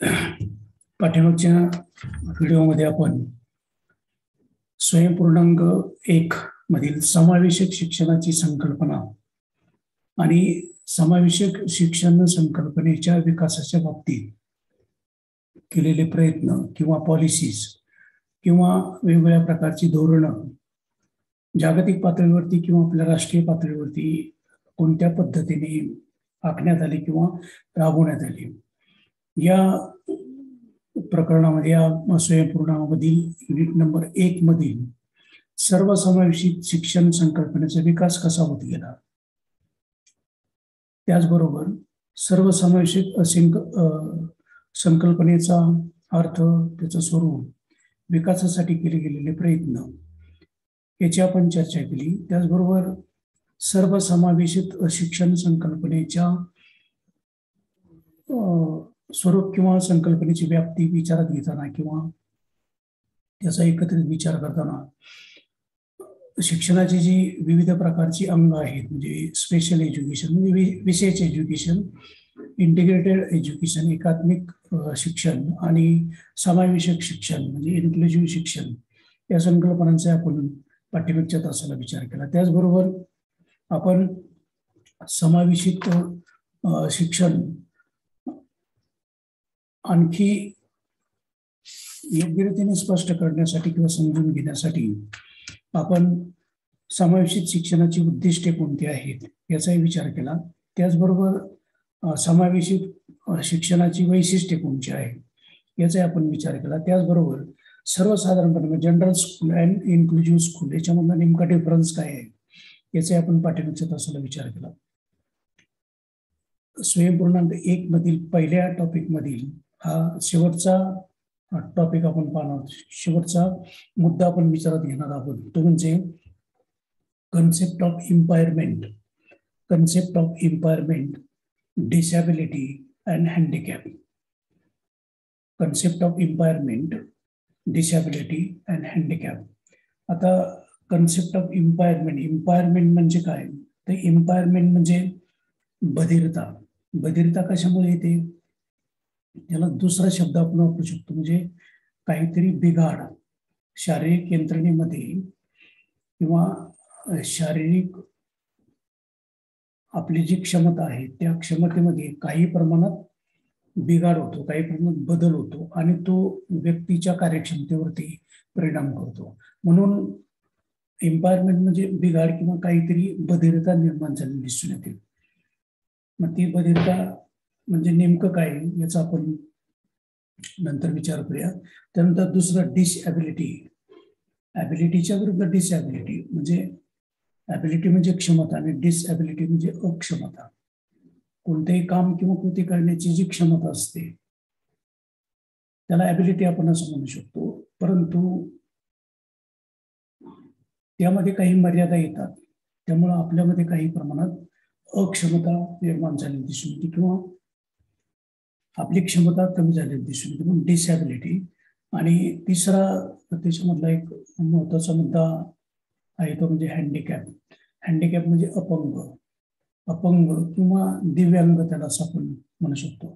पाठीमागच्या व्हिडिओमध्ये आपण स्वयंपूर्णांक 1 मधील समावेशक शिक्षणाची संकल्पना आणि समावेशक शिक्षण संकल्पनेच्या विकासाच्या बाबतीत केलेले प्रयत्न किंवा पॉलिसीज किंवा वेगवेगळ्या प्रकारची धोरणं जागतिक पातळीवरती किंवा आपल्या राष्ट्रीय पातळीवरती कोणत्या पद्धतीने आखण्यात आली किंवा राबवण्यात आली या प्रकरणामध्ये या स्वयंपूर्णांकामधील युनिट नंबर 1 मधील सर्वसमावेशित शिक्षण संकल्पनेचा विकास कसा होत गेला, त्याचबरोबर सर्वसमावेशक संकल्पनेचा अर्थ, त्याचं स्वरूप, विकासासाठी केले गेलेले प्रयत्न याची आपण चर्चा केली. त्याचबरोबर सर्वसमावेशित शिक्षण संकल्पनेच्या स्वरूप किंवा संकल्पनेची व्याप्ती विचारात घेताना किंवा त्याचा एकत्रित विचार करताना शिक्षणाची जी विविध प्रकारची अंग आहेत, म्हणजे स्पेशल एज्युकेशन म्हणजे विशेष एज्युकेशन, इंटिग्रेटेड एज्युकेशन एकात्मिक शिक्षण आणि समावेशक शिक्षण म्हणजे इन्क्लुझिव्ह शिक्षण, या संकल्पनांचा आपण पाठ्यपुस्तकाच्या तासाला विचार केला. त्याचबरोबर आपण समावेशित शिक्षण आणखी योग्य रीतीने स्पष्ट करण्यासाठी किंवा समजून घेण्यासाठी आपण समावेशित शिक्षणाची उद्दिष्टे कोणती आहेत याचाही विचार केला. त्याचबरोबर समावेशित शिक्षणाची वैशिष्ट्ये कोणती आहेत याचाही आपण विचार केला. त्याचबरोबर सर्वसाधारणपणे general school and inclusive school याच्यामधला नेमका डिफरन्स काय आहे याचाही आपण पाठ्यपुस्तकाच्या तासाला विचार केला. स्वयंपूर्णांक 1 मधील पहिल्या टॉपिक मधील हा शेवटचा टॉपिक आपण पाहणार, शेवटचा मुद्दा आपण विचारात घेणार आहोत, तो म्हणजे concept of impairment, concept of impairment, disability and handicap. Concept of impairment, disability and handicap. आता कन्सेप्ट ऑफ इम्पायरमेंट, इम्पायरमेंट म्हणजे काय, तर इम्पायरमेंट म्हणजे बधिरता. बधिरता कशामुळे येते, त्याला दुसरा शब्द आपण वापरू शकतो, म्हणजे काहीतरी बिघाड शारीरिक यंत्रणेमध्ये किंवा शारीरिक आपली जी क्षमता आहे त्या क्षमतेमध्ये काही प्रमाणात बिघाड होतो, काही प्रमाणात बदल होतो आणि तो व्यक्तीच्या कार्यक्षमतेवरती परिणाम करतो. म्हणून इम्पायरमेंट म्हणजे बिघाड किंवा काहीतरी बधिरता निर्माण झालेली दिसून येते. मग ती बधिरता म्हणजे नेमकं काय याचा आपण नंतर विचार करूया. त्यानंतर दुसरं डिसॅबिलिटी. ॲबिलिटीच्या विरुद्ध डिसॅबिलिटी, म्हणजे ॲबिलिटी म्हणजे क्षमता आणि डिसॅबिलिटी म्हणजे अक्षमता. कोणतेही काम किंवा कृती करण्याची जी क्षमता असते त्याला ॲबिलिटी आपण असं म्हणू शकतो, परंतु त्यामध्ये काही मर्यादा येतात, त्यामुळे आपल्यामध्ये काही प्रमाणात अक्षमता निर्माण झालेली दिसून येते किंवा आपली क्षमता कमी झालेली दिसून येते, म्हणून डिसॅबिलिटी. आणि तिसरा त्याच्यामधला एक महत्वाचा मुद्दा आहे तो म्हणजे हँडिकॅप. हँडिकॅप म्हणजे अपंग, अपंग किंवा दिव्यांग त्याला असं आपण म्हणू शकतो.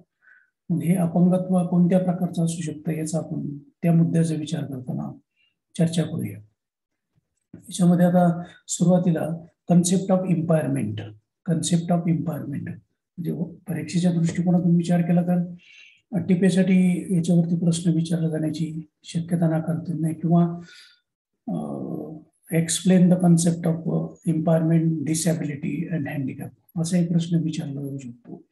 म्हणजे हे अपंगत्व कोणत्या प्रकारचं असू शकतं याचा आपण त्या मुद्द्याचा विचार करताना चर्चा करूया. याच्यामध्ये आता सुरुवातीला concept of impairment. Concept of इम्पायरमेंट म्हणजे परीक्षेच्या दृष्टिकोनातून विचार केला तर टिपेसाठी याच्यावरती प्रश्न विचारला जाण्याची शक्यता नाकारता नाही, किंवा explain the concept of impairment, disability and handicap असाही प्रश्न विचारला जाऊ शकतो.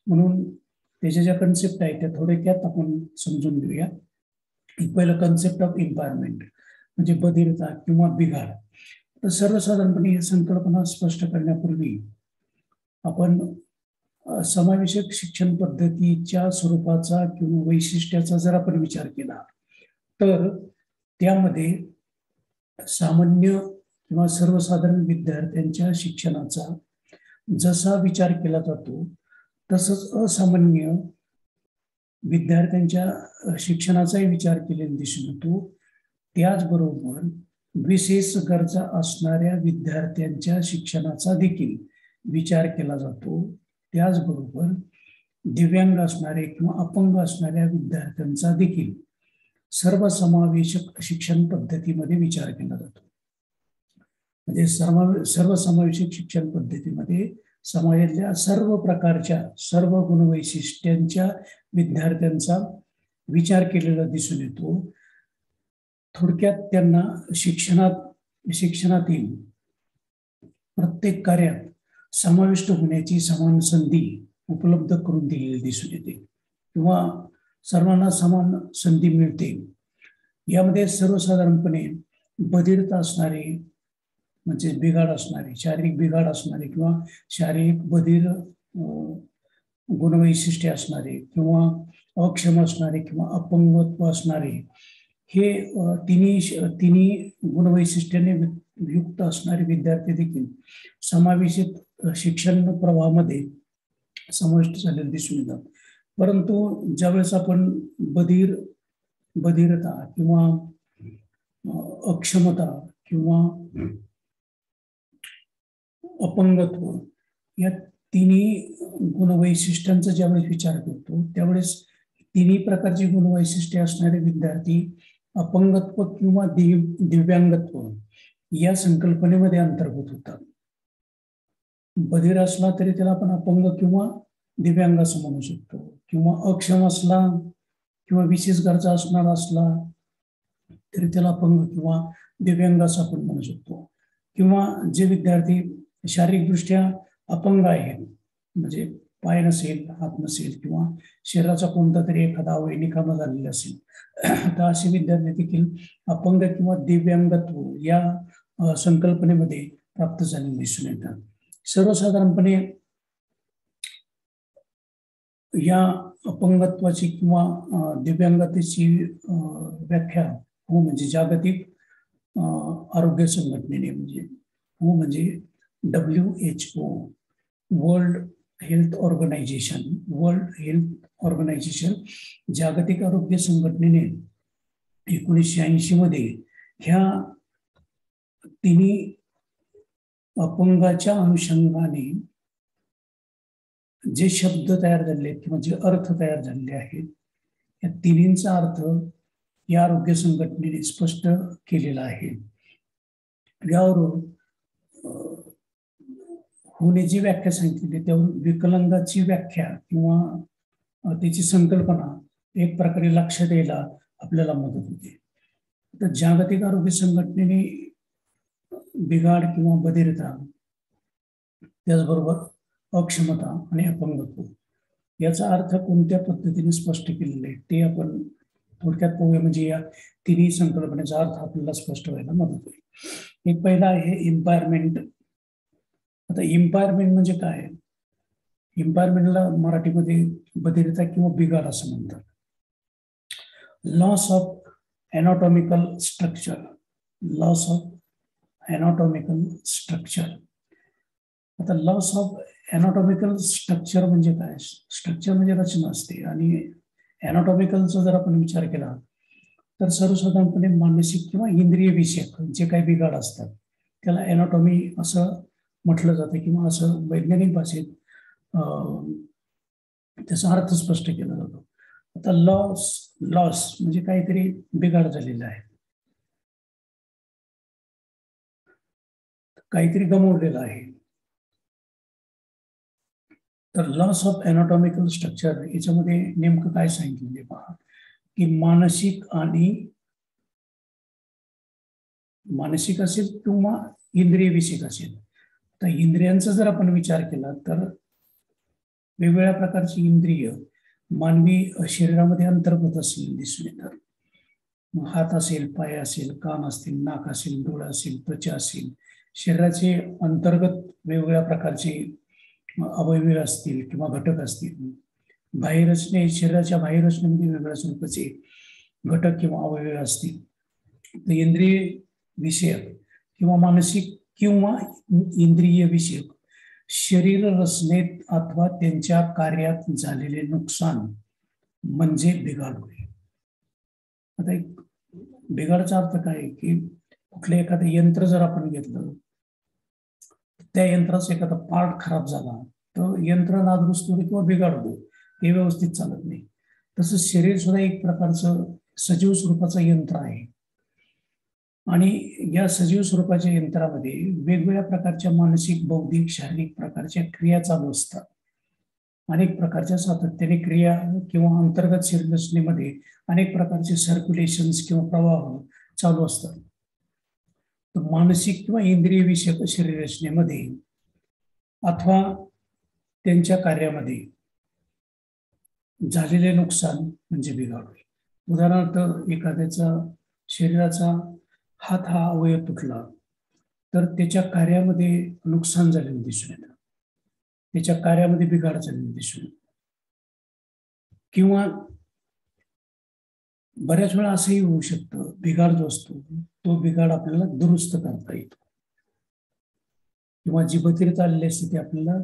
म्हणून त्याच्या ज्या कन्सेप्ट आहेत त्या थोडक्यात आपण समजून घेऊया. पहिलं कन्सेप्ट ऑफ इम्पायरमेंट म्हणजे बधिरता किंवा बिघाड. तर सर्वसाधारणपणे ही संकल्पना स्पष्ट करण्यापूर्वी आपण समावेशक शिक्षण पद्धतीच्या स्वरूपाचा किंवा वैशिष्ट्याचा जर आपण विचार केला तर त्यामध्ये सामान्य किंवा सर्वसाधारण विद्यार्थ्यांच्या शिक्षणाचा जसा विचार केला जातो तसंच असामान्य विद्यार्थ्यांच्या शिक्षणाचाही विचार केलेला दिसून येतो. त्याचबरोबर विशेष गरजा असणाऱ्या विद्यार्थ्यांच्या शिक्षणाचा देखील विचार केला जातो. त्याचबरोबर दिव्यांग असणारे किंवा अपंग असणाऱ्या विद्यार्थ्यांचा देखील सर्वसमावेशक शिक्षण पद्धतीमध्ये विचार केला जातो. म्हणजे सर्वसमावेशक शिक्षण पद्धतीमध्ये समाजातल्या सर्व प्रकारच्या सर्व गुणवैशिष्ट्यांच्या विद्यार्थ्यांचा विचार केलेला दिसून येतो. थोडक्यात त्यांना शिक्षणातील प्रत्येक कार्यात समाविष्ट होण्याची समान संधी उपलब्ध करून दिलेली दिसून येते किंवा सर्वांना समान संधी मिळते. यामध्ये सर्वसाधारणपणे बधिरता असणारे म्हणजे बिघाड असणारे, शारीरिक बिघाड असणारे किंवा शारीरिक बधिर गुणवैशिष्ट्ये असणारे किंवा अक्षम असणारे किंवा अपंगत्व असणारे हे तिन्ही गुणवैशिष्ट्याने युक्त असणारे विद्यार्थी देखील समावेशित शिक्षण प्रवाहामध्ये समाविष्ट झालेले दिसून येतात. परंतु ज्यावेळेस आपण बधिरता किंवा अक्षमता किंवा अपंगत्व या तिन्ही गुणवैशिष्ट्यांचा ज्यावेळेस विचार करतो त्यावेळेस तिन्ही प्रकारची गुणवैशिष्ट्ये असणारे विद्यार्थी अपंगत्व किंवा दिव्यांगत्व या संकल्पनेमध्ये अंतर्भूत होतात. बधिर असला तरी त्याला आपण अपंग किंवा दिव्यांग असं म्हणू शकतो, किंवा अक्षम असला किंवा विशेष गरजा असणारा असला तरी त्याला अपंग किंवा दिव्यांग असं आपण म्हणू शकतो. किंवा जे विद्यार्थी शारीरिकदृष्ट्या अपंग आहेत म्हणजे पाय नसेल, हात नसेल किंवा शरीराचा कोणता तरी एखादा अवयव निकामी झालेला असेल तर असे विद्यार्थी देखील अपंग किंवा दिव्यांगत्व या संकल्पनेमध्ये प्राप्त झालेले दिसून येतात. सर्वसाधारणपणे या अपंगत्वाची किंवा दिव्यांगतेची व्याख्या म्हणजे जागतिक आरोग्य संघटनेने म्हणजे WHO वर्ल्ड हेल्थ ऑर्गनायझेशन जागतिक आरोग्य संघटनेने 1980 मध्ये ह्या तिन्ही अपंगाच्या अनुषंगाने जे शब्द तयार झाले किंवा जे अर्थ तयार झालेले आहेत या तिन्हींचा अर्थ या आरोग्य संघटनेने स्पष्ट केलेला आहे. यावरून होण्याची व्याख्या सांगितली, त्यावरून विकलांगाची व्याख्या किंवा त्याची संकल्पना एक प्रकारे लक्षात यायला आपल्याला मदत होते. तर जागतिक आरोग्य संघटनेने बिघाड किंवा बधिरता त्याचबरोबर अक्षमता आणि अपंगत्व याचा अर्थ कोणत्या पद्धतीने स्पष्ट केलेले आहे ते आपण थोडक्यात पाहूया. म्हणजे या तिन्ही संकल्पनेचा अर्थ आपल्याला स्पष्ट व्हायला मदत होईल. एक पहिला आहे इम्पायरमेंट. आता इम्पायरमेंट म्हणजे काय? इम्पायरमेंटला मराठीमध्ये बधिरता किंवा बिघाड असं म्हणतात. Loss of anatomical structure. आता लॉस ऑफ एनाटॉमिकल स्ट्रक्चर म्हणजे काय? स्ट्रक्चर म्हणजे रचना असते आणि एनाटॉमिकलचा जर आपण विचार केला तर सर्वसाधारणपणे मानसिक किंवा इंद्रिय विषयक जे काही बिघाड असतात त्याला एनाटॉमी असं म्हटलं जातं किंवा असं वैज्ञानिक भाषेत त्याचा अर्थ स्पष्ट केला जातो. आता लॉस म्हणजे काहीतरी बिघाड झालेला आहे, काहीतरी गमावलेलं आहे. तर लॉस ऑफ एनाटॉमिकल स्ट्रक्चर याच्यामध्ये नेमकं काय सांगितलेलं आहे पहा, की मानसिक असेल किंवा इंद्रिय विषयक असेल. तर इंद्रियांचा जर आपण विचार केला तर वेगवेगळ्या प्रकारची इंद्रिय मानवी शरीरामध्ये अंतर्गत असलेली दिसून येतात. हात असेल, पाय असेल, कान असतील, नाक असेल, डोळा असेल, त्वचा असेल, शरीराचे अंतर्गत वेगवेगळ्या प्रकारचे अवयव असतील किंवा घटक असतील. शरीराच्या बाहेर रचनेमध्ये वेगवेगळ्या स्वरूपाचे घटक किंवा अवयव असतील. तर इंद्रिय विषयक किंवा मानसिक किंवा इंद्रिय विषयक शरीर रचनेत अथवा त्यांच्या कार्यात झालेले नुकसान म्हणजे बिघाड होय. आता एक बिघाडचा अर्थ काय आहे की कुठलं एखादं यंत्र जर आपण घेतलं त्या यंत्राचा एखादा पार्ट खराब झाला तर यंत्र नादुरुस्त होते किंवा बिघाड होतो. ते व्यवस्थित चालत नाही. तसं शरीर सुद्धा एक प्रकारचं सजीव स्वरूपाचं यंत्र आहे आणि या सजीव स्वरूपाच्या यंत्रामध्ये वेगवेगळ्या प्रकारच्या मानसिक, बौद्धिक, शारीरिक प्रकारच्या क्रिया चालू असतात. अनेक प्रकारच्या सातत्याने क्रिया किंवा अंतर्गत शरीर रचनेमध्ये अनेक प्रकारचे सर्क्युलेशन्स किंवा प्रवाह चालू असतात. तर मानसिक किंवा इंद्रिय विषयक शरीर रचनेमध्ये अथवा त्यांच्या कार्यामध्ये झालेले नुकसान म्हणजे बिघाड होईल. उदाहरणार्थ एखाद्याचा शरीराचा हात हा अवयव तुटला तर त्याच्या कार्यामध्ये नुकसान झालेलं दिसून येतं, त्याच्या कार्यामध्ये बिघाड झालेलं दिसून येतं. किंवा बऱ्याच वेळा असंही होऊ शकतं, बिघाड जो असतो तो बिघाड आपल्याला दुरुस्त करता येतो किंवा जी बधिरता आलेली असते ती आपल्याला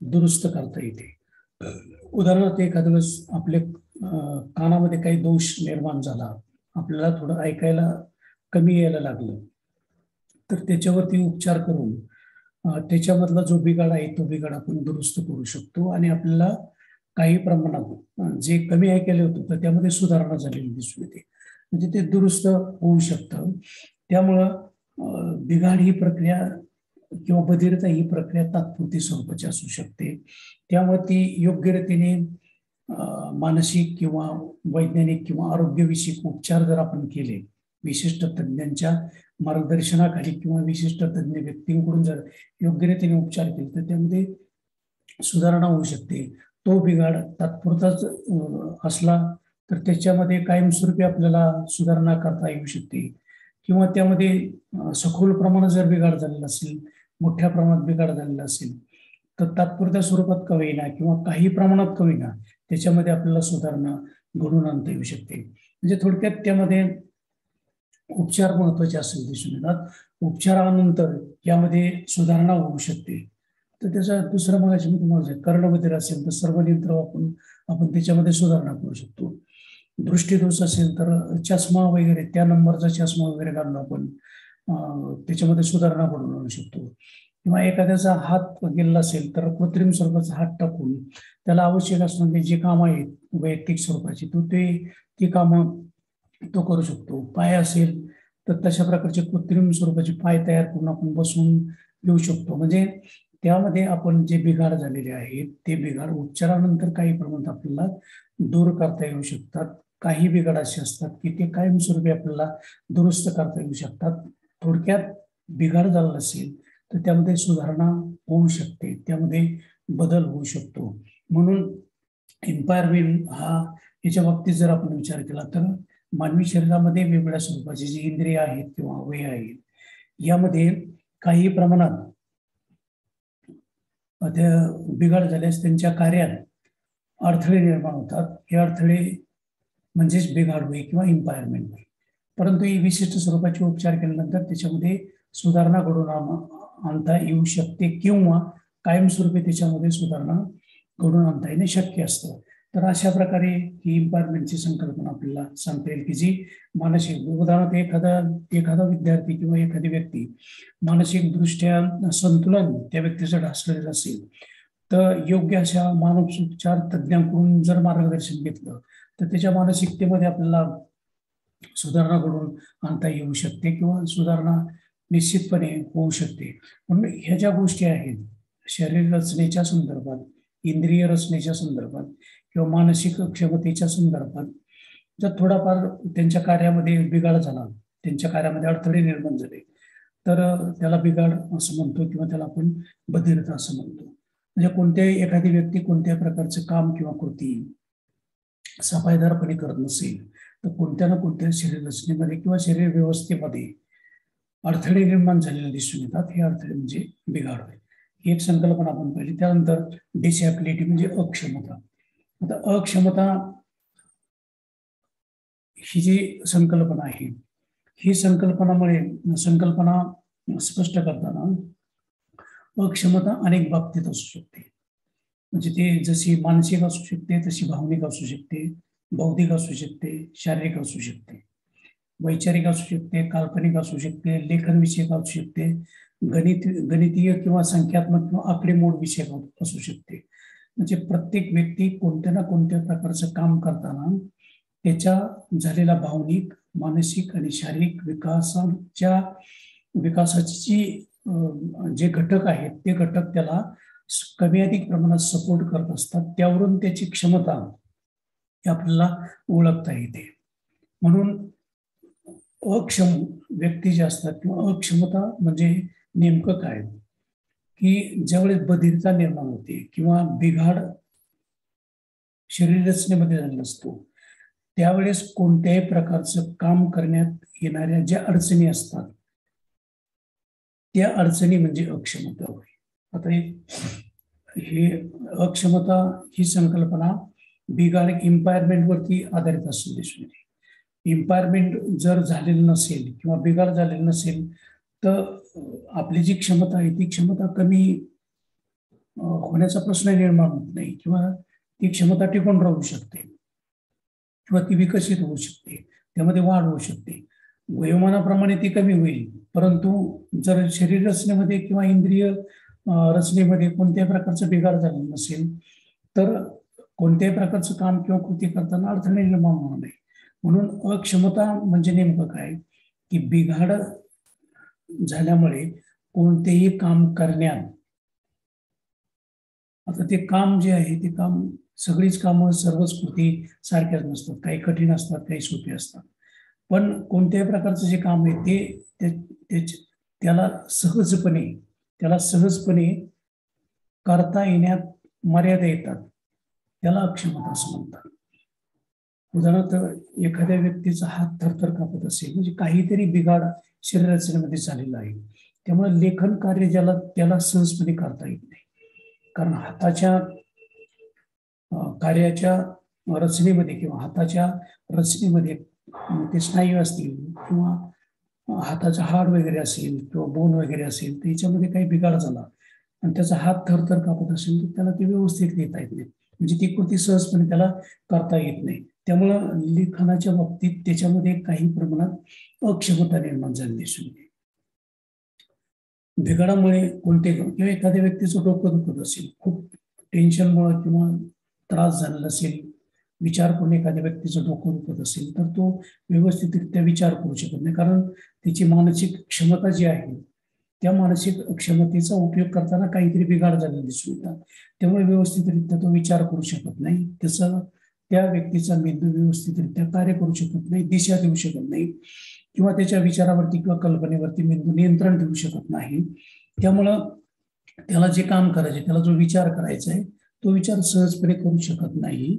दुरुस्त करता येते. उदाहरणार्थ एखाद्या वेळेस आपल्या कानामध्ये काही दोष निर्माण झाला, आपल्याला थोडं ऐकायला कमी यायला लागलं, तर त्याच्यावरती उपचार करून त्याच्यामधला जो बिघाड आहे तो बिघाड आपण दुरुस्त करू शकतो आणि आपल्याला काही प्रमाणात जे कमी ऐकायला होतं तर त्यामध्ये सुधारणा झालेली दिसून येते, म्हणजे ते दुरुस्त होऊ शकतं. त्यामुळं बिघाड ही प्रक्रिया किंवा बधिरता ही प्रक्रिया तात्पुरती स्वरूपाची असू शकते. त्यामुळे ती योग्य रीतीने मानसिक किंवा वैज्ञानिक किंवा आरोग्यविषयक उपचार जर आपण केले, विशिष्ट तज्ज्ञांच्या मार्गदर्शनाखाली किंवा विशिष्ट तज्ज्ञ व्यक्तींकडून जर योग्य रीतीने उपचार केले तर त्यामध्ये सुधारणा होऊ शकते. तो बिघाड तात्पुरताच असला तर त्याच्यामध्ये कायमस्वरूपी आपल्याला सुधारणा करता येऊ शकते. किंवा त्यामध्ये सखोल प्रमाणात जर बिघाड झालेला असेल, मोठ्या प्रमाणात बिघाड झालेला असेल तर तात्पुरत्या स्वरूपात का होईना किंवा काही प्रमाणात का होईना त्याच्यामध्ये आपल्याला सुधारणा घडवून आणता येऊ शकते. म्हणजे थोडक्यात त्यामध्ये उपचार महत्वाचे असेल दिसून येतात. उपचारानंतर यामध्ये सुधारणा होऊ शकते. तर त्याचा दुसरा मागायचं मी तुम्हाला कर्णबधीर असेल तर सर्व यंत्र वापरून आपण त्याच्यामध्ये सुधारणा करू शकतो. दृष्टीदोष असेल तर चष्मा वगैरे त्या नंबरचा चष्मा वगैरे घालून आपण त्याच्यामध्ये सुधारणा घडवून आणू शकतो. किंवा एखाद्याचा हात गेलेला असेल तर कृत्रिम स्वरूपाचा हात टाकून त्याला आवश्यक असणारी जे कामं आहेत वैयक्तिक स्वरूपाची ती कामं तो करू शकतो. पाय असेल तर तशा प्रकारचे कृत्रिम स्वरूपाचे पाय तयार करून आपण बसवून घेऊ शकतो. म्हणजे त्यामध्ये आपण जे बिघाड झालेले आहेत ते बिघाड उपचारानंतर काही प्रमाणात आपल्याला दूर करता येऊ शकतात. काही बिघाड असे असतात की ते कायमस्वरूपी आपल्याला दुरुस्त करता येऊ शकतात. थोडक्यात बिघाड झाला असेल तर त्यामध्ये सुधारणा होऊ शकते, त्यामध्ये बदल होऊ शकतो. म्हणून एम्पायरमेंट हा याच्या बाबतीत जर आपण विचार केला तर मानवी शरीरामध्ये वेगवेगळ्या स्वरूपाचे जे इंद्रिय आहेत किंवा अवयव आहेत यामध्ये काही प्रमाणात बिघाड झाल्यास त्यांच्या कार्यात अडथळे निर्माण होतात. हे अडथळे म्हणजेच बिघाड होय किंवा एम्पायरमेंट होय. परंतु ही विशिष्ट स्वरूपाचे उपचार केल्यानंतर त्याच्यामध्ये सुधारणा घडवून आणता येऊ शकते किंवा कायमस्वरूपी त्याच्यामध्ये सुधारणा घडवून आणता येणे शक्य असतं. तर अशा प्रकारे ही एम्पायरमेंटची संकल्पना आपल्याला सांगता येईल की जी मानसिक, उदाहरणार्थ एखादा विद्यार्थी किंवा एखादी व्यक्ती मानसिक दृष्ट्या संतुलन त्या व्यक्तीचं ढासळलेलं असेल तर योग्य अशा मानसोपचार तज्ज्ञांकडून जर मार्गदर्शन घेतलं तर त्याच्या मानसिकतेमध्ये आपल्याला सुधारणा घडवून आणता येऊ शकते किंवा सुधारणा निश्चितपणे होऊ शकते. म्हणून ह्या ज्या गोष्टी आहेत शरीर रचनेच्या संदर्भात, इंद्रिय रचनेच्या संदर्भात किंवा मानसिक क्षमतेच्या संदर्भात जर थोडाफार त्यांच्या कार्यामध्ये बिघाड झाला, त्यांच्या कार्यामध्ये अडथळे निर्माण झाले तर त्याला बिघाड असं म्हणतो किंवा त्याला आपण बधिरता असं म्हणतो. म्हणजे कोणत्याही एखादी व्यक्ती कोणत्या प्रकारचं काम किंवा कृती सफाईदारपणे करत नसेल तर कोणत्या ना कोणत्या शरीर रचनेमध्ये किंवा शरीर व्यवस्थेमध्ये अडथळे निर्माण झालेले दिसून येतात. हे अडथळे म्हणजे बिघाड होय. ही एक संकल्पना आपण पाहिली. त्यानंतर डिसॅबिलिटी म्हणजे अक्षमता. आता अक्षमता ही जी संकल्पना आहे ही संकल्पना स्पष्ट करताना अक्षमता अनेक बाबतीत असू शकते. म्हणजे ते जशी मानसिक असू शकते, तशी भावनिक असू शकते, बौद्धिक असू शकते, शारीरिक असू शकते, वैचारिक असू शकते, काल्पनिक असू शकते, लेखन विषयक असू शकते, गणितीय किंवा संख्यात्मक किंवा आकडेमोड विषयक असू शकते. म्हणजे प्रत्येक व्यक्ती कोणत्या ना कोणत्या प्रकारचं काम करताना त्याच्या झालेला भावनिक, मानसिक आणि शारीरिक विकासाची जे घटक आहेत ते घटक त्याला कमी अधिक प्रमाणात सपोर्ट करत असतात. त्यावरून त्याची क्षमता आपल्याला ओळखता येते. म्हणून अक्षम व्यक्ती जे असतात किंवा अक्षमता म्हणजे नेमकं काय, की ज्यावेळेस बधिरता निर्माण होते किंवा बिघाड शरीर रचनेमध्ये झालेला असतो, त्यावेळेस कोणत्याही प्रकारचं काम करण्यात येणाऱ्या ज्या अडचणी असतात त्या अडचणी म्हणजे अक्षमता होय. आता हे अक्षमता ही संकल्पना बिघाड इम्पायरमेंट वरती आधारित असू दिसून येते. इम्पायरमेंट जर झालेलं नसेल किंवा बिघाड झालेला नसेल तर आपली जी क्षमता आहे ती क्षमता कमी होण्याचा प्रश्न निर्माण होत नाही किंवा ती क्षमता टिकून राहू शकते किंवा ती विकसित होऊ शकते, त्यामध्ये वाढ होऊ शकते. वयोमानाप्रमाणे ती कमी होईल, परंतु जर शरीर रचनेमध्ये किंवा इंद्रिय रचनेमध्ये कोणत्याही प्रकारचं बिघाड झालेलं नसेल तर कोणत्याही प्रकारचं काम किंवा कृती करताना अडथळे निर्माण होणार नाही. म्हणून अक्षमता म्हणजे नेमकं काय, की बिघाड झाल्यामुळे कोणतेही काम करण्यात, आता ते काम जे आहे ते काम सगळीच कामं सर्वच कृती सारख्याच नसतात, काही कठीण असतात, काही सोपी असतात. पण कोणत्याही प्रकारचं जे काम आहे त्याला सहजपणे करता येण्यात मर्यादा येतात, त्याला अक्षमता असं म्हणतात. उदाहरणार्थ एखाद्या व्यक्तीचा हात थरथर कापत असेल म्हणजे काहीतरी बिघाड शरीर रचनेमध्ये झालेला आहे, त्यामुळे लेखन कार्य त्याला सहजपणे करता येत नाही. कारण हाताच्या कार्याच्या रचनेमध्ये किंवा हाताच्या रचनेमध्ये ते स्नायू असतील किंवा हाताचा हाड वगैरे असेल किंवा बोन वगैरे असेल, त्याच्यामध्ये काही बिघाड झाला आणि त्याचा हात थरथर कापत असेल तर त्याला ते व्यवस्थित लिहिता येत नाही, म्हणजे ती कृती सहजपणे त्याला करता येत नाही. त्यामुळं लिखाणाच्या बाबतीत त्याच्यामध्ये काही प्रमाणात अक्षमता निर्माण झाली दिसून येते. बिघाडामुळे किंवा एखाद्या व्यक्तीचं डोकं दुखत असेल, खूप टेन्शनमुळे किंवा त्रास झालेला असेल, विचार करून एखाद्या व्यक्तीचं डोकं दुखत असेल तर तो व्यवस्थितरित्या विचार करू शकत नाही, कारण त्याची मानसिक क्षमता जी आहे त्या मानसिक क्षमतेचा उपयोग करताना काहीतरी बिघाड झालेला दिसून येतात. त्यामुळे व्यवस्थितरित्या तो विचार करू शकत नाही, त्या व्यक्तीचा मेंदू व्यवस्थितरित्या कार्य करू शकत नाही, दिशा देऊ शकत नाही किंवा त्याच्या विचारावरती किंवा कल्पनेवरती मेंदू नियंत्रण ठेवू शकत नाही. त्यामुळं त्याला जे काम करायचे, त्याला जो विचार करायचा आहे तो विचार सहजपणे करू शकत नाही.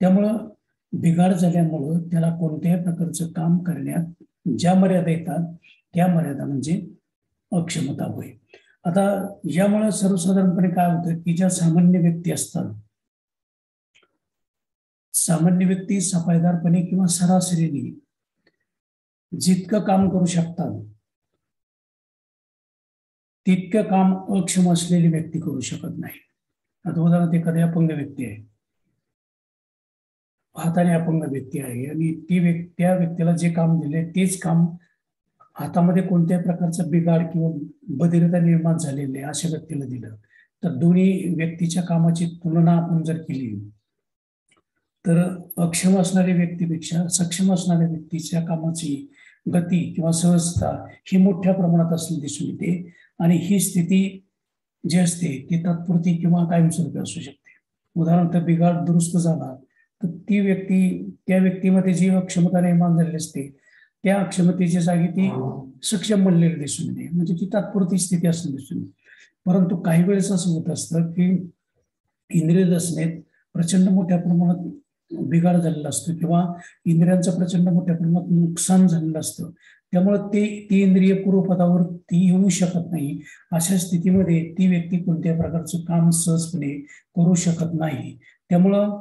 त्यामुळं बिघाड झाल्यामुळं त्याला कोणत्याही प्रकारचं काम करण्यात ज्या मर्यादा येतात त्या मर्यादा म्हणजे अक्षमता होय. आता यामुळे सर्वसाधारणपणे काय होतं की ज्या सामान्य व्यक्ती असतात, सामान्य व्यक्ती सफाईदारपणे किंवा सरासरीने जितकं काम करू शकतात तितकं काम अक्षम असलेली व्यक्ती करू शकत नाही. आता उदाहरणार्थ एखादी अपंग व्यक्ती आहे, हाताने अपंग व्यक्ती आहे आणि त्या व्यक्तीला जे काम दिले तेच काम हातामध्ये कोणत्याही प्रकारचा बिघाड किंवा बधिरता निर्माण झालेली आहे अशा व्यक्तीला दिलं तर दोन्ही व्यक्तीच्या कामाची तुलना आपण जर केली तर अक्षम असणाऱ्या व्यक्तीपेक्षा सक्षम असणाऱ्या व्यक्तीच्या कामाची गती किंवा सहजता ही मोठ्या प्रमाणात असली दिसून येते. आणि ही स्थिती जी असते ती तात्पुरती किंवा कायमस्वरूपी असू शकते. उदाहरणार्थ बिघाड दुरुस्त झाला तर त्या व्यक्तीमध्ये जी अक्षमता निर्माण झालेली असते त्या अक्षमतेच्या जागी ती सक्षम बनलेली दिसून येते, म्हणजे ती तात्पुरती स्थिती असं दिसून येते. परंतु काही वेळेस असं होत असतं की इंद्रिय रचनेत प्रचंड मोठ्या प्रमाणात बिघाड झालेला असतो किंवा इंद्रियांचं प्रचंड मोठ्या प्रमाणात नुकसान झालेलं असतं, त्यामुळे ती इंद्रिय पूर्वपदावर ती येऊ शकत नाही. अशा स्थितीमध्ये ती व्यक्ती कोणत्याही प्रकारचं काम सहजपणे करू शकत नाही. त्यामुळं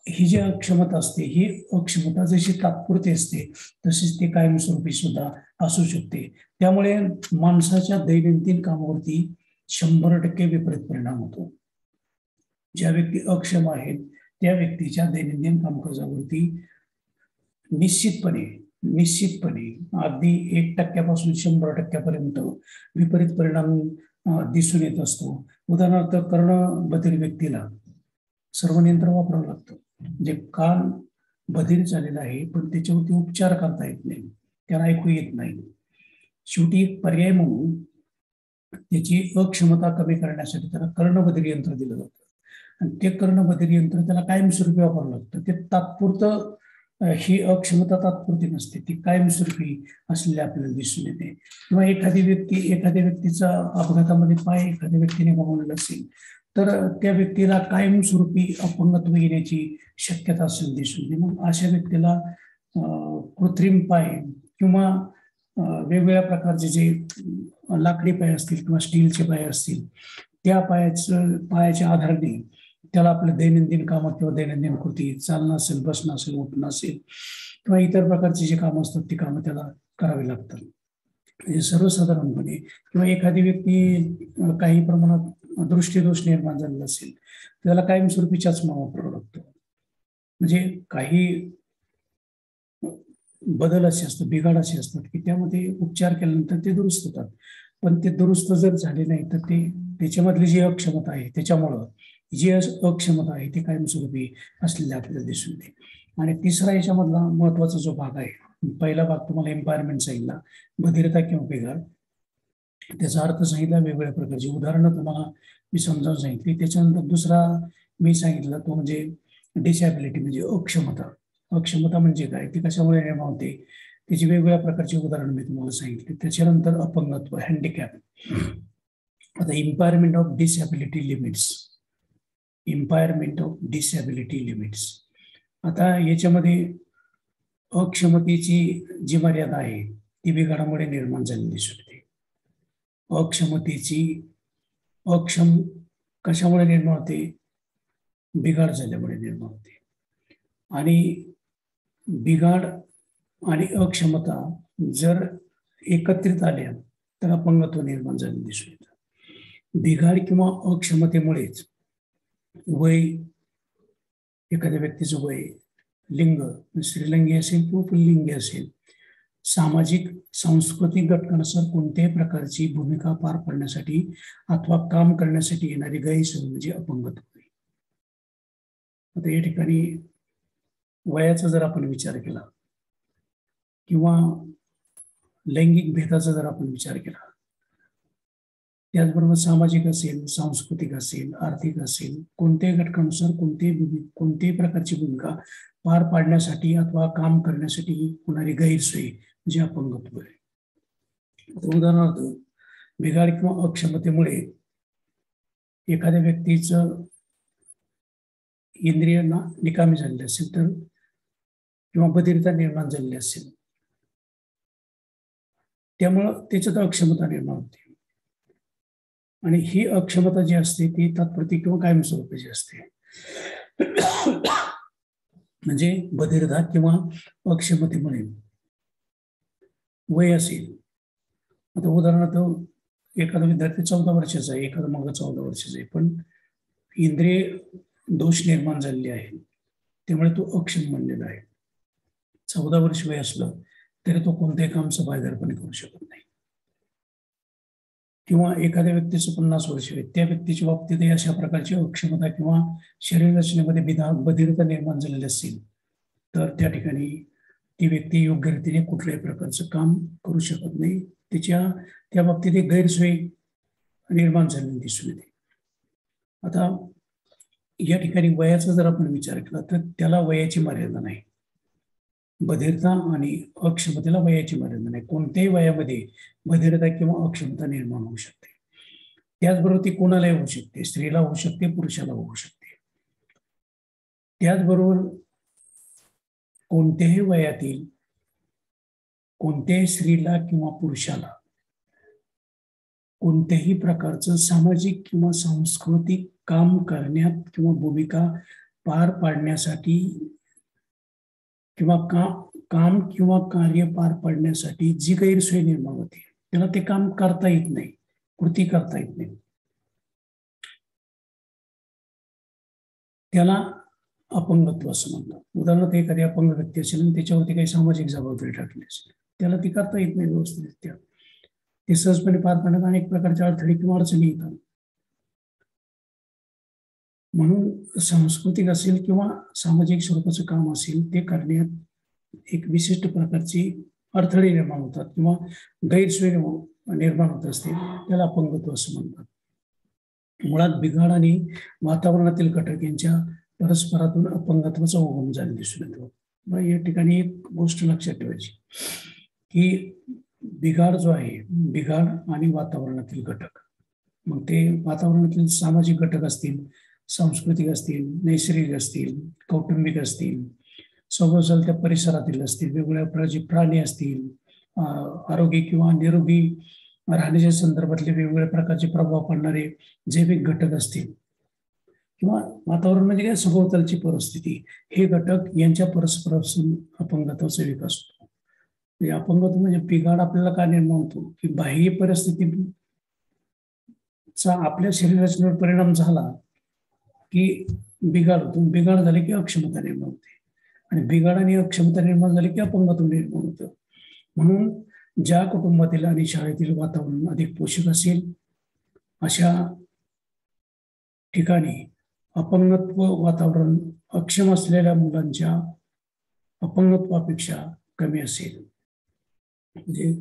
ही जी अक्षमता असते ही अक्षमता जशी तात्पुरती असते तशीच ती कायमस्वरूपी सुद्धा असू शकते. त्यामुळे माणसाच्या दैनंदिन कामावरती 100% विपरीत परिणाम होतो. ज्या व्यक्ती अक्षम आहेत त्या व्यक्तीच्या दैनंदिन कामकाजावरती निश्चितपणे अगदी 1% पासून 100% विपरीत परिणाम दिसून येत असतो. उदाहरणार्थ कर्णबधिर व्यक्तीला सर्व यंत्र वापरावं लागतं. म्हणजे कान बधीर झालेला आहे पण त्याच्यावरती उपचार करता येत नाही, त्याला ऐकू येत नाही. शेवटी एक पर्याय म्हणून त्याची अक्षमता कमी करण्यासाठी त्याला कर्णबधिर यंत्र दिलं जातं. आणि ते कर्णबधिर यंत्र त्याला कायमस्वरूपी वापरावं लागतं. ते तात्पुरतं, ही अक्षमता तात्पुरती नसते, ती कायमस्वरूपी असलेली आपल्याला दिसून येते. किंवा एखाद्या व्यक्तीचा अपघातामध्ये पाय एखाद्या व्यक्तीने गमावलेला असेल तर त्या व्यक्तीला कायमस्वरूपी अपंगत्व येण्याची शक्यता असलेली दिसून येते. मग अशा व्यक्तीला कृत्रिम पाय किंवा वेगवेगळ्या प्रकारचे जे लाकडी पाय असतील किंवा स्टीलचे पाय असतील त्या पायाच्या आधाराने त्याला आपल्या दैनंदिन कामं किंवा दैनंदिन कृती, चालणं असेल, बसणं असेल, उठणं असेल किंवा इतर प्रकारची जी कामं असतात ती कामं त्याला करावी लागतात. म्हणजे सर्वसाधारणपणे किंवा एखादी व्यक्ती काही प्रमाणात दृष्टीदोष निर्माण झालेला असेल त्याला कायमस्वरूपी चष्मा वापरावा लागतो. म्हणजे काही बदल असे असतात, बिघाड असे असतात की त्यामध्ये उपचार केल्यानंतर ते दुरुस्त होतात. पण ते दुरुस्त जर झाले नाही तर ते त्याच्यामधली जी अक्षमता आहे त्याच्यामुळं जी अक्षमता आहे ती कायमस्वरूपी असलेली आपल्याला दिसून येते. आणि तिसरा याच्यामधला महत्वाचा जो भाग आहे, पहिला भाग तुम्हाला एम्पायरमेंट सांगितला, बधिरता किंवा बिघाड, त्याचा अर्थ सांगितला, वेगवेगळ्या प्रकारची उदाहरणं तुम्हाला मी समजावून सांगितली. त्याच्यानंतर दुसरा मी सांगितलं तो म्हणजे डिसॅबिलिटी, म्हणजे अक्षमता. अक्षमता म्हणजे काय, ती कशामुळे निर्माण होते, त्याची वेगवेगळ्या प्रकारची उदाहरणं मी तुम्हाला सांगितली. त्याच्यानंतर अपंगत्व, हँडिकॅप. आता impairment of disability limits, impairment of disability limits. आता याच्यामध्ये अक्षमतेची जी मर्यादा आहे ती बिघाडामुळे निर्माण झालेली दिसून येते. अक्षम कशामुळे निर्माण होते, बिघाड झाल्यामुळे निर्माण होते. आणि बिघाड आणि अक्षमता जर एकत्रित आल्या तर अपंगत्व निर्माण झाले दिसून येतं. बिघाड किंवा अक्षमतेमुळेच वय, एखाद्या व्यक्तीचं वय, लिंग, स्त्रीलिंगी असेल किंवा पुल्लिंगी असेल, सामाजिक सांस्कृतिक घटकानुसार कोणत्याही प्रकारची भूमिका पार पाडण्यासाठी अथवा काम करण्यासाठी येणारी गैरसोय म्हणजे अपंगत्व. आता या ठिकाणी वयाचा जर आपण विचार केला किंवा लैंगिक भेदाचा जर आपण विचार केला, त्याचबरोबर सामाजिक असेल, सांस्कृतिक असेल, आर्थिक असेल, कोणत्याही घटकानुसार कोणत्याही प्रकारची भूमिका पार पाडण्यासाठी अथवा काम करण्यासाठी होणारी गैरसोय म्हणजे अपंगत्व आहे. उदाहरणार्थ, बिघाड किंवा अक्षमतेमुळे एखाद्या व्यक्तीचं इंद्रिय निकामी झालेले असेल तर किंवा बधिरता निर्माण झालेली असेल, त्यामुळं त्याच्यात अक्षमता निर्माण होते. आणि ही अक्षमता जी असते ती तात्पुरती किंवा कायमस्वरूपीची असते. म्हणजे बधिरता किंवा अक्षमतेमुळे वय असेल, आता उदाहरणार्थ एखादा विद्यार्थी 14 वर्षाचा आहे, एखादा मुलगा 14 वर्षाचा आहे, पण इंद्रिय दोष निर्माण झालेले आहे त्यामुळे तो अक्षम बनलेला आहे. 14 वर्ष वय असलं तरी तो कोणत्याही काम सफाईदारपणे करू शकत नाही. किंवा एखाद्या व्यक्तीचं 50 वर्ष आहे, त्या व्यक्तीच्या बाबतीतही अशा प्रकारची अक्षमता किंवा शरीर रचनेमध्ये बधिरता निर्माण झालेली असेल तर त्या ठिकाणी ती व्यक्ती योग्य रीतीने कुठल्याही प्रकारचं काम करू शकत नाही. त्या बाबतीत एक गैरसोय निर्माण झालेली दिसून येते. आता या ठिकाणी वयाचा जर आपण विचार केला तर त्याला वयाची मर्यादा नाही. बधिरता आणि अक्षमतेला वयाची मर्यादा नाही. कोणत्याही वयामध्ये बधिरता किंवा अक्षमता निर्माण होऊ शकते. त्याचबरोबर ती कोणालाही होऊ शकते, स्त्रीला होऊ शकते, पुरुषाला होऊ शकते. त्याचबरोबर कोणत्याही वयातील कोणत्याही स्त्रीला किंवा पुरुषाला कोणत्याही प्रकारचं सामाजिक किंवा सांस्कृतिक काम करण्यात किंवा भूमिका पार पाडण्यासाठी किंवा काम किंवा कार्य पार पाडण्यासाठी जी गैरसोय निर्माण होते त्याला ते काम करता येत नाही, कृती करता येत नाही, त्याला अपंगत्व असं म्हणतात. उदाहरणार्थ एखादी अपंग व्यक्ती असेल आणि त्याच्यावरती काही सामाजिक जबाबदारी टाकली असेल, त्याला ती करता येत नाही व्यवस्थितरित्या, ते सहजपणे पार पाडण्यात अनेक प्रकारच्या अडथळे किंवा अडचणी येतात. म्हणून सांस्कृतिक असेल किंवा सामाजिक स्वरूपाचं काम असेल ते करण्यात एक विशिष्ट प्रकारची अडथळे निर्माण होतात किंवा गैरसोय निर्माण होत असते, त्याला अपंगत्व असं म्हणतात. मुळात बिघाड आणि वातावरणातील घटक यांच्या परस्परातून अपंगत्वाचा उगम झाला दिसून येतो. मग या ठिकाणी एक गोष्ट लक्षात ठेवायची की बिघाड जो आहे, बिघाड आणि वातावरणातील घटक, मग ते वातावरणातील सामाजिक घटक असतील, सांस्कृतिक असतील, नैसर्गिक असतील, कौटुंबिक असतील, सभोवतालच्या परिसरातील असतील, वेगवेगळ्या प्रकारचे प्राणी असतील, आरोग्य किंवा निरोगी राहण्याच्या संदर्भातले वेगवेगळ्या प्रकारचे प्रभाव पडणारे जैविक घटक असतील किंवा वातावरण म्हणजे काय, सभोवतालची परिस्थिती, हे घटक यांच्या परस्परापासून अपंगत्वाचा विकास होतो. म्हणजे अपंगत्व म्हणजे बिघाड आपल्याला का निर्माण होतो की बाह्य परिस्थितीचा आपल्या शरीर रचनेवर परिणाम झाला की बिघाड होतो, बिघाड झाले की अक्षमता निर्माण होते आणि बिघाड आणि अक्षमता निर्माण झाली की अपंगत्व निर्माण होतं. म्हणून ज्या कुटुंबातील आणि शाळेतील वातावरण अधिक पोषक असेल अशा ठिकाणी अपंगत्व वातावरण अक्षम असलेल्या मुलांच्या अपंगत्वापेक्षा कमी असेल. म्हणजे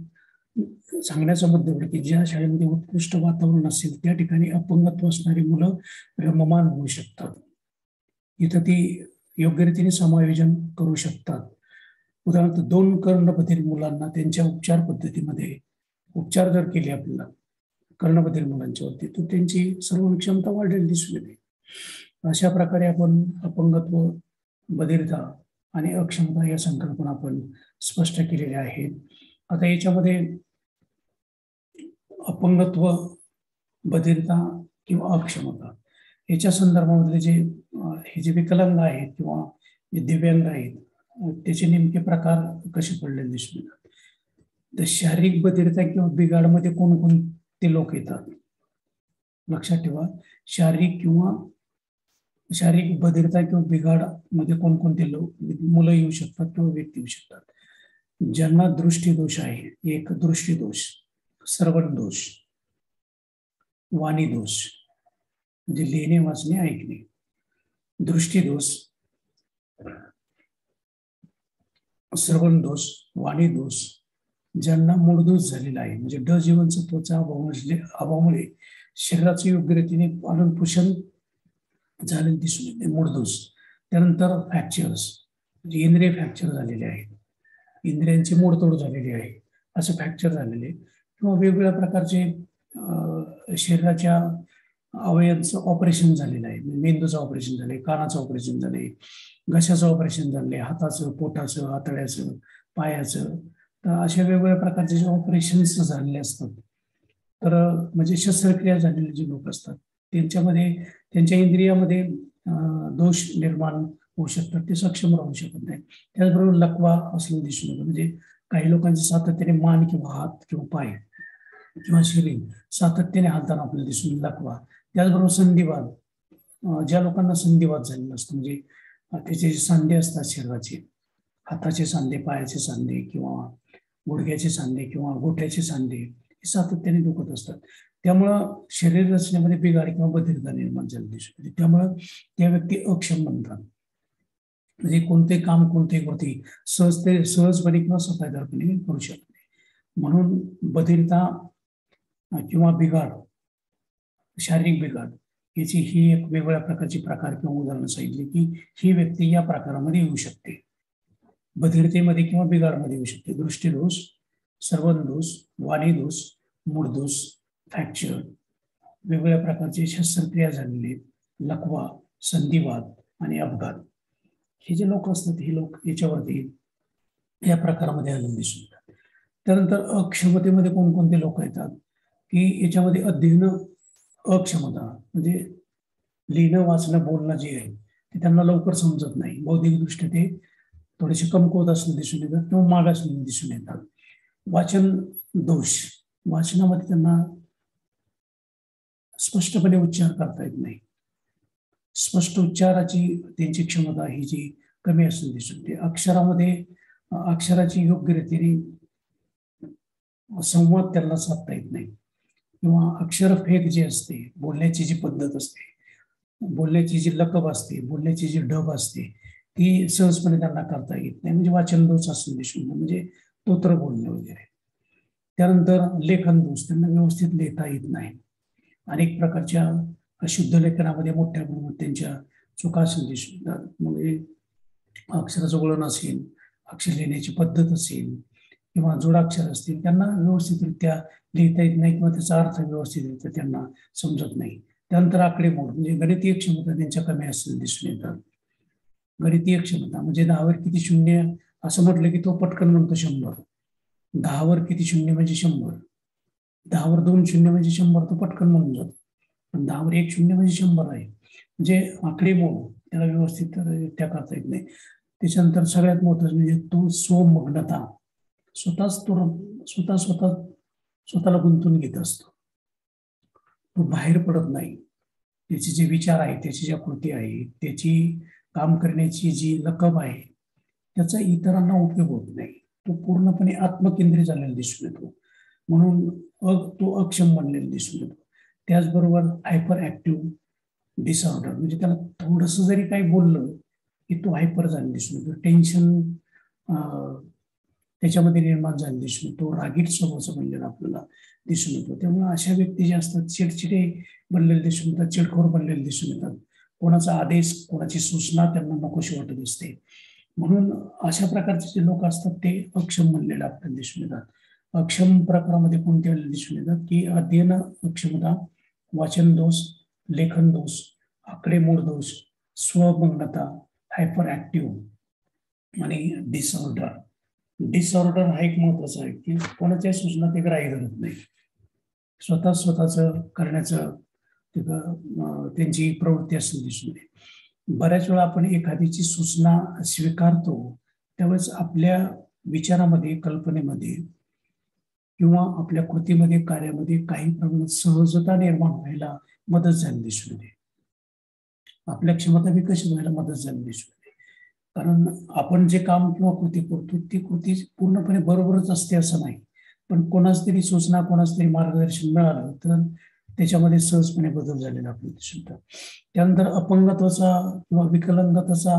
सांगण्याचा मुद्दा की ज्या शाळेमध्ये उत्कृष्ट वातावरण असेल त्या ठिकाणी अपंगत्व असणारी मुलं रममान होऊ शकतात, इथं ती योग्य रीतीने समायोजन करू शकतात. उदाहरणार्थ 2 कर्णबधिर मुलांना त्यांच्या उपचार पद्धतीमध्ये उपचार जर केले आपल्याला कर्णबधिर मुलांच्या वरती, तर त्यांची सर्व क्षमता वाढलेली दिसून येते. अशा प्रकारे आपण अपंगत्व, बधिरता आणि अक्षमता या संकल्पना आपण स्पष्ट केलेल्या आहेत. आता याच्यामध्ये अपंगत्व, बधिरता किंवा अक्षमता याच्या संदर्भामधले हे जे विकलांग आहेत किंवा जे दिव्यांग आहेत त्याचे नेमके प्रकार कसे पडलेले दिसून येतात. तर शारीरिक बधिरता किंवा बिघाडमध्ये कोणकोणते लोक येतात लक्षात ठेवा. शारीरिक बधिरता किंवा बिघाड मध्ये कोणकोणते मुलं येऊ शकतात किंवा व्यक्ती येऊ शकतात. ज्यांना दृष्टीदोष आहे, एक दृष्टीदोष, श्रवण दोष, वाणी दोष म्हणजे लिहिणे, वाचणे, ऐकणे, दृष्टीदोष, श्रवण दोष, वाणी दोष, ज्यांना मूळदोष झालेला आहे म्हणजे ड जीवनसत्वाच्या अभावामुळे शरीराचं योग्य रीतीने पालन पोषण झालेलं दिसून येते, मूळदोष. त्यानंतर फ्रॅक्चर्स म्हणजे इंद्रिय फ्रॅक्चर झालेले आहेत, इंद्रियांची मोडतोड झालेली आहे असं फ्रॅक्चर झालेले, किंवा वेगवेगळ्या प्रकारचे शरीराच्या अवयवांचं ऑपरेशन झालेलं आहे, मेंदूचं ऑपरेशन झाले, कानाचं ऑपरेशन झाले, घशाचं ऑपरेशन झाले, हाताचं, पोटाचं, आतड्याचं, पायाचं. तर अशा वेगवेगळ्या प्रकारचे जे ऑपरेशन्स झालेले असतात, तर म्हणजे शस्त्रक्रिया झालेले जे लोक असतात त्यांच्यामध्ये त्यांच्या इंद्रियामध्ये दोष निर्माण होऊ शकतात, ते सक्षम राहू शकत नाही. त्याचबरोबर लकवा असलं दिसून येतं, म्हणजे काही लोकांचे सातत्याने मान किंवा हात किंवा पाय किंवा शरीर सातत्याने हालताना आपल्याला दिसून लकवा. त्याचबरोबर संधिवात, ज्या लोकांना संधिवात झालेला असतो म्हणजे त्याचे सांधे असतात शरीराचे, हाताचे सांधे, पायाचे सांधे किंवा गुडघ्याचे सांधे किंवा गोठ्याचे सांधे हे सातत्याने दुखत असतात, त्यामुळं शरीर रचनेमध्ये बिघाड किंवा बधिरता निर्माण झाली दिसून येते. त्यामुळं त्या व्यक्ती अक्षम बनतात, म्हणजे कोणते काम, कोणते कृती सहजपणे किंवा सफाईदारपणे करू शकत नाही. म्हणून बधिरता किंवा बिघाड, शारीरिक बिघाड याची ही एक वेगवेगळ्या प्रकारची प्रकार किंवा उदाहरणं सांगितली की ही व्यक्ती या प्रकारामध्ये येऊ शकते, बधिरतेमध्ये किंवा बिघाडमध्ये येऊ शकते. दृष्टीदोष, श्रवण दोष, वाणी दोष, मूळदोष, फ्रॅक्चर, वेगवेगळ्या प्रकारचे शस्त्रक्रिया झालेले, लकवा, संधिवात आणि अपघात, हे जे लोक असतात हे लोक याच्यावरती या प्रकारामध्ये आलेले दिसून येतात. त्यानंतर अक्षमतेमध्ये कोणकोणते लोक येतात की याच्यामध्ये अध्ययन अक्षमता, म्हणजे लिहिणं, वाचणं, बोलणं जे आहे ते त्यांना लवकर समजत नाही, बौद्धिकदृष्ट्या ते थोडेसे कमकुवत असणे दिसून येतात किंवा मागासलेले दिसून येतात. वाचन दोष, वाचनामध्ये त्यांना स्पष्टपणे उच्चार करता येत नाही, स्पष्ट उच्चाराची त्यांची क्षमता ही जी कमी असणे दिसून येते. अक्षरामध्ये अक्षराची योग्य रीतीने संवाद त्यांना साधता येत नाही किंवा अक्षरफेक जी असते, बोलण्याची जी पद्धत असते, बोलण्याची जी लकब असते, बोलण्याची जी ढब असते, ती सहजपणे त्यांना करता येत नाही. म्हणजे वाचन दोष असून दिसून म्हणजे तोत्र बोलणे वगैरे. त्यानंतर लेखन दोष, त्यांना व्यवस्थित लिहिता येत नाही. अनेक प्रकारच्या शुद्ध लेखनामध्ये मोठ्या प्रमाणात त्यांच्या चुका असून दिसून येतात. म्हणजे अक्षराचं वळण असेल, अक्षर लिहिण्याची पद्धत असेल किंवा जोडाक्षर असतील, त्यांना व्यवस्थितरित्या लिहिता येत नाही किंवा त्याचा अर्थ व्यवस्थितरित्या त्यांना समजत नाही. त्यानंतर आकडेमोड म्हणजे गणितीय क्षमता त्यांच्या कमी असलेल्या दिसून येतात. गणितीय क्षमता म्हणजे 10वर किती शून्य असं म्हटलं की तो पटकन म्हणतो 100. 10वर किती शून्य म्हणजे 100. 10वर 2 शून्य म्हणजे 100, तो पटकन म्हणून जातो. पण 10वर 1 शून्य म्हणजे 100 आहे. म्हणजे आकडेमोड त्याला व्यवस्थित त्या करता येत नाही. त्याच्यानंतर सगळ्यात महत्त्वाचं म्हणजे तो स्वमग्नता, स्वतःला गुंतून घेत असतो. तो बाहेर पडत नाही. त्याचे जे विचार आहेत, त्याची ज्या कृती आहे, त्याची काम करण्याची जी लकब आहे, त्याचा इतरांना उपयोग होत नाही. तो पूर्णपणे आत्मकेंद्रित झालेला दिसून येतो. म्हणून तो अक्षम बनलेला दिसून येतो. त्याचबरोबर हायपर ऍक्टिव्ह डिसऑर्डर म्हणजे त्याला थोडंसं जरी काही बोललं की तो हायपर झालेला दिसून येतो. टेन्शन त्याच्यामध्ये निर्माण झालेला दिसून येतो. रागीट स्वभावाचा बनलेला आपल्याला दिसून येतो. त्यामुळे अशा व्यक्ती जे असतात चिडचिडे बनलेले दिसून येतात, चिडखोर बनलेले दिसून येतात. कोणाचा आदेश, कोणाची सूचना त्यांना नकोशी वाटत असते. म्हणून अशा प्रकारचे जे लोक असतात ते अक्षम बनलेले आपल्याला दिसून येतात. अक्षम प्रकारामध्ये कोणते दिसून येतात की अध्ययन अक्षमता, वाचन दोष, लेखन दोष, आकडेमोड दोष, स्वमग्नता, हायपर ऍक्टिव्ह आणि डिसऑर्डर. डिसऑर्डर हा एक महत्वाचा आहे की कोणाच्या सूचना ते ग्राह्य धरत नाही. स्वतःच करण्याचं त्यांची प्रवृत्ती असं दिसून येते. बऱ्याच वेळा आपण एखाद्याची सूचना स्वीकारतो त्यावेळेस आपल्या विचारामध्ये, कल्पनेमध्ये किंवा आपल्या कृतीमध्ये, कार्यामध्ये काही प्रमाणात सहजता निर्माण व्हायला मदत झाली दिसून येते. आपल्या क्षमता विकसित व्हायला मदत झाली दिसून येते. कारण आपण जे काम किंवा कृती करतो ती कृती पूर्णपणे बरोबरच असते असं नाही. पण कोणाच तरी सूचना, कोणाच तरी मार्गदर्शन मिळालं तर त्याच्यामध्ये सहजपणे बदल झालेला आपल्याला दिसून येतात. त्यानंतर अपंगत्वाचा किंवा विकलांगताचा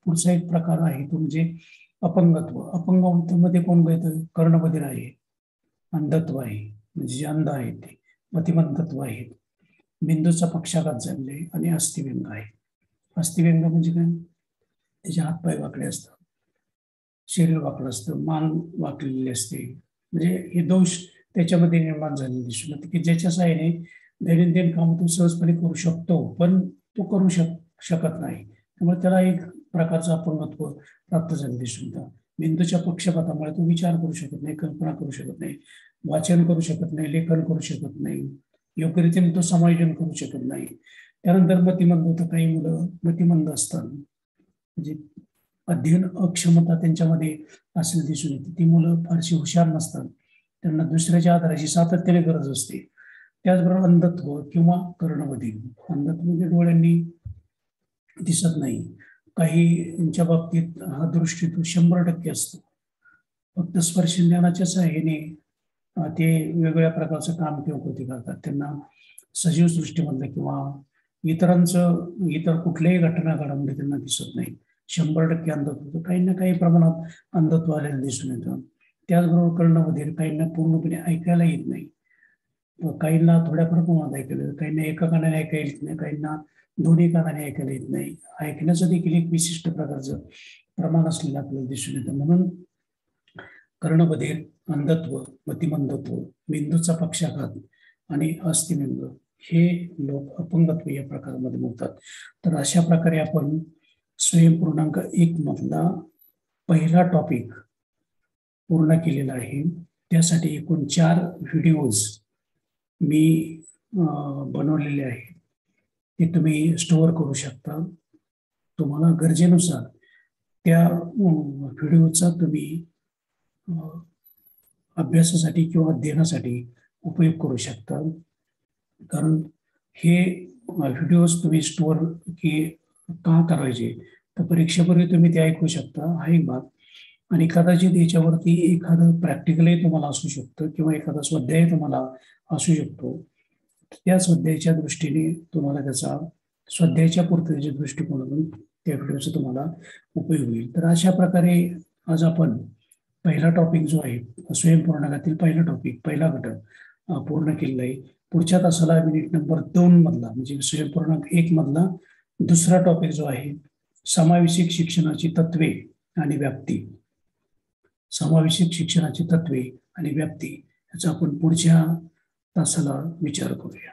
पुढचा एक प्रकार आहे तो म्हणजे अपंगत्व. अपंगत्वामध्ये कोण येतं? कर्णबधिर आहे, अंधत्व आहे म्हणजे जे अंध आहेत ते, मतिमंदत्व आहे, मेंदूचा पक्षाघात झालेला आणि अस्थिव्यंग आहे. अस्थिव्यंग म्हणजे काय? त्याचे हातपाय वाकडे असतात, शरीर वाकडं असतं, मान वाकलेली असते. म्हणजे हे दोष त्याच्यामध्ये निर्माण झालेले दिसून येते की ज्याच्या सहाय्याने दैनंदिन काम तो सहजपणे करू शकतो पण तो करू शकत नाही. त्यामुळे त्याला एक प्रकारचं अपंगत्व प्राप्त झाले दिसून येतं. मेंदूच्या पक्षपातामुळे तो विचार करू शकत नाही, कल्पना करू शकत नाही, वाचन करू शकत नाही, लेखन करू शकत नाही, योग्य रीतीने तो समायोजन करू शकत नाही. त्यानंतर मतिमंद होतं. काही मुलं मतिमंद असतात म्हणजे अध्ययन अक्षमता त्यांच्यामध्ये असेल दिसून येते. ती मुलं फारशी हुशार नसतात, त्यांना दुसऱ्याच्या आधाराची सातत्याने गरज असते. त्याचबरोबर अंधत्व किंवा कर्णबधिर. अंधत्व म्हणजे डोळ्यांनी दिसत नाही. काहींच्या बाबतीत हा दृष्टी तो 100% असतो. फक्त स्पर्श ज्ञानाच्या सहाय्याने ते वेगवेगळ्या प्रकारचं काम किंवा कृती करतात. त्यांना सजीव सृष्टीमधलं किंवा इतर कुठल्याही घटना घडामोडी त्यांना दिसत नाही. 100% अंधत्व. काहींना काही प्रमाणात अंधत्व आलेलं दिसून येतं. त्याचबरोबर कर्णबधिर. काहींना पूर्णपणे ऐकायला येत नाही, काहींना थोड्याफार प्रमाणात ऐकायला येतं, काहींना एका कानाने ऐकायला येत नाही, काहींना दोन्ही कानाने ऐकायला येत नाही. ऐकण्याचं देखील एक विशिष्ट प्रकारचं प्रमाण असलेलं आपल्याला दिसून येतं. म्हणून कर्णबधिर, अंधत्व, मतिमंदत्व, मेंदूचा पक्षाघात आणि अस्थिव्यंग हे लोक अपंगत्व या प्रकारामध्ये मोडतात. तर अशा प्रकारे आपण स्वयंपूर्णांक 1 मधला पहिला टॉपिक पूर्ण केलेला आहे. त्यासाठी एकूण 4 व्हिडिओज मी बनवलेले आहेत. ते तुम्ही स्टोअर करू शकता. तुम्हाला गरजेनुसार त्या व्हिडिओचा तुम्ही अभ्यासासाठी किंवा अध्ययनासाठी उपयोग करू शकता. कारण हे व्हिडिओज तुम्ही स्टोअर का करायचे तर परीक्षेपूर्वी तुम्ही ते ऐकू शकता, हा एक भाग. आणि कदाचित याच्यावरती एखादं प्रॅक्टिकलही तुम्हाला असू शकतं किंवा एखादा स्वाध्याय तुम्हाला असू शकतो. त्या स्वाध्यायाच्या दृष्टीने तुम्हाला त्याचा स्वाध्यायाच्या पूर्ततेच्या दृष्टिकोनातून त्या व्हिडिओचा तुम्हाला उपयोग होईल. तर अशा प्रकारे आज आपण पहिला टॉपिक जो आहे स्वयंपूर्णांकातील पहिला टॉपिक, पहिला घटक पूर्ण केलेला आहे. पुढच्या तासाला मिनिट नंबर 2 मधला म्हणजे स्वयंपूर्णांक 1 मधला दुसरा टॉपिक जो आहे समावेशिक शिक्षणाची तत्वे आणि व्याप्ती, समावेशिक शिक्षणाची तत्वे आणि व्याप्ती याचा आपण पुढच्या तासाला विचार करूया.